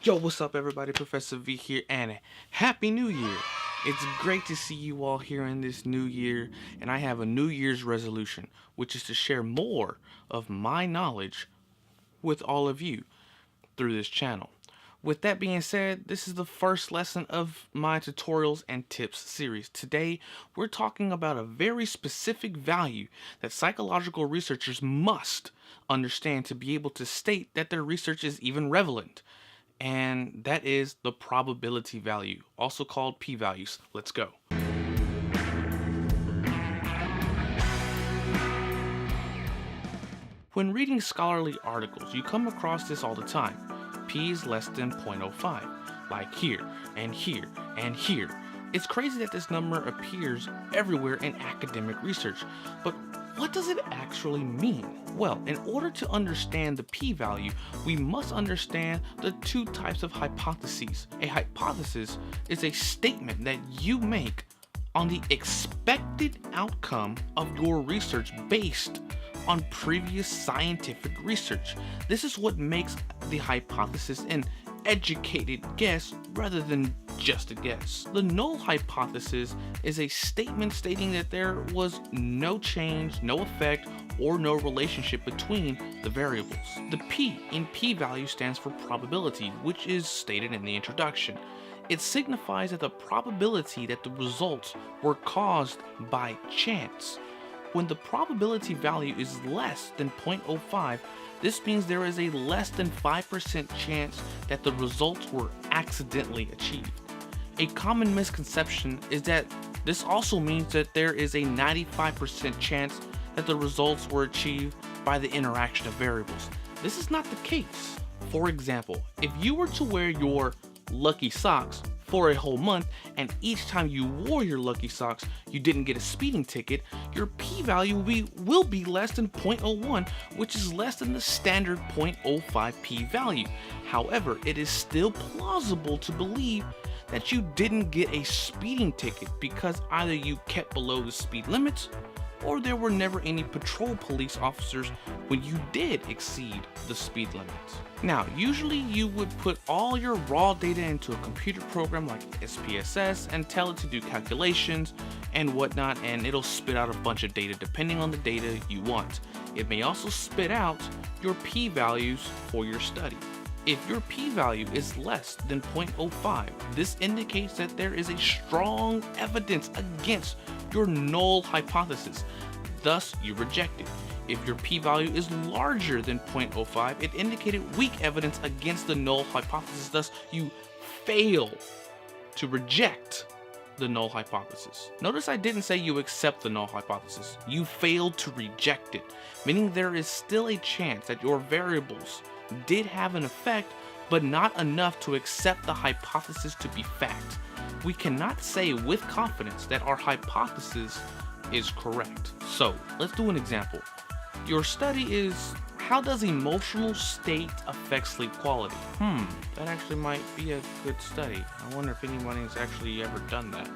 Yo, what's up everybody? Professor V here, and Happy New Year! It's great to see you all here in this new year, and I have a New Year's resolution, which is to share more of my knowledge with all of you through this channel. With that being said, this is the first lesson of my tutorials and tips series. Today, we're talking about a very specific value that psychological researchers must understand to be able to state that their research is even relevant. And that is the probability value, also called p-values. Let's go. When reading scholarly articles, you come across this all the time. P is less than 0.05, like here, and here, and here. It's crazy that this number appears everywhere in academic research, but what does it actually mean? Well, in order to understand the p-value, we must understand the two types of hypotheses. A hypothesis is a statement that you make on the expected outcome of your research based on previous scientific research. This is what makes the hypothesis an educated guess rather than just a guess. The null hypothesis is a statement stating that there was no change, no effect, or no relationship between the variables. The P in p-value stands for probability, which is stated in the introduction. It signifies that the probability that the results were caused by chance. When the probability value is less than 0.05, this means there is a less than 5% chance that the results were accidentally achieved. A common misconception is that this also means that there is a 95% chance that the results were achieved by the interaction of variables. This is not the case. For example, if you were to wear your lucky socks for a whole month, and each time you wore your lucky socks you didn't get a speeding ticket, your p-value will be less than 0.01, which is less than the standard 0.05 p-value. However, it is still plausible to believe that you didn't get a speeding ticket because either you kept below the speed limits or there were never any patrol police officers when you did exceed the speed limits. Now, usually you would put all your raw data into a computer program like SPSS and tell it to do calculations and whatnot, and it'll spit out a bunch of data depending on the data you want. It may also spit out your p-values for your study. If your p-value is less than 0.05, this indicates that there is a strong evidence against your null hypothesis, thus you reject it. If your p-value is larger than 0.05, it indicated weak evidence against the null hypothesis, thus you fail to reject the null hypothesis. Notice I didn't say you accept the null hypothesis, you failed to reject it, meaning there is still a chance that your variables did have an effect, but not enough to accept the hypothesis to be fact. We cannot say with confidence that our hypothesis is correct. So let's do an example. Your study is, how does emotional state affect sleep quality? That actually might be a good study. I wonder if anybody's actually ever done that.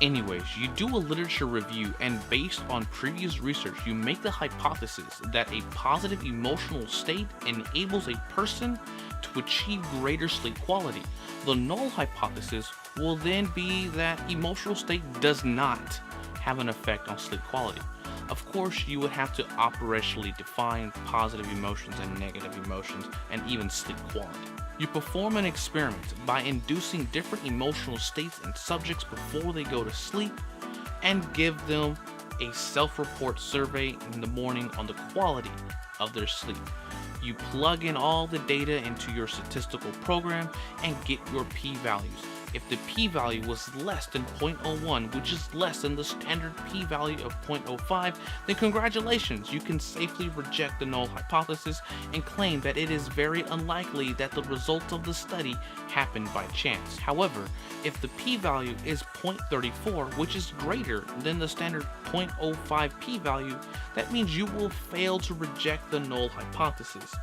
Anyways, you do a literature review, and based on previous research, you make the hypothesis that a positive emotional state enables a person to achieve greater sleep quality. The null hypothesis will then be that emotional state does not have an effect on sleep quality. Of course, you would have to operationally define positive emotions and negative emotions, and even sleep quality. You perform an experiment by inducing different emotional states in subjects before they go to sleep and give them a self-report survey in the morning on the quality of their sleep. You plug in all the data into your statistical program and get your p-values. If the p-value was less than 0.01, which is less than the standard p-value of 0.05, then congratulations, you can safely reject the null hypothesis and claim that it is very unlikely that the results of the study happened by chance. However, if the p-value is 0.34, which is greater than the standard 0.05 p-value, that means you will fail to reject the null hypothesis.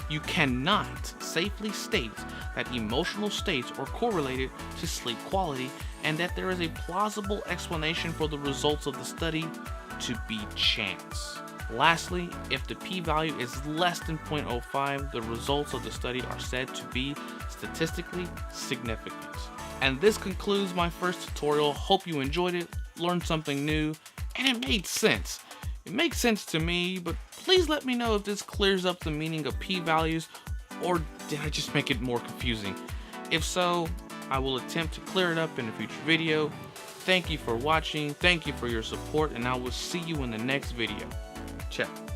You cannot safely state that emotional states are correlated to sleep quality and that there is a plausible explanation for the results of the study to be chance. Lastly, if the p-value is less than 0.05, the results of the study are said to be statistically significant. And this concludes my first tutorial. Hope you enjoyed it, learned something new, and it made sense. It makes sense to me, but please let me know if this clears up the meaning of p-values, or did I just make it more confusing? If so, I will attempt to clear it up in a future video. Thank you for watching, thank you for your support, and I will see you in the next video. Ciao.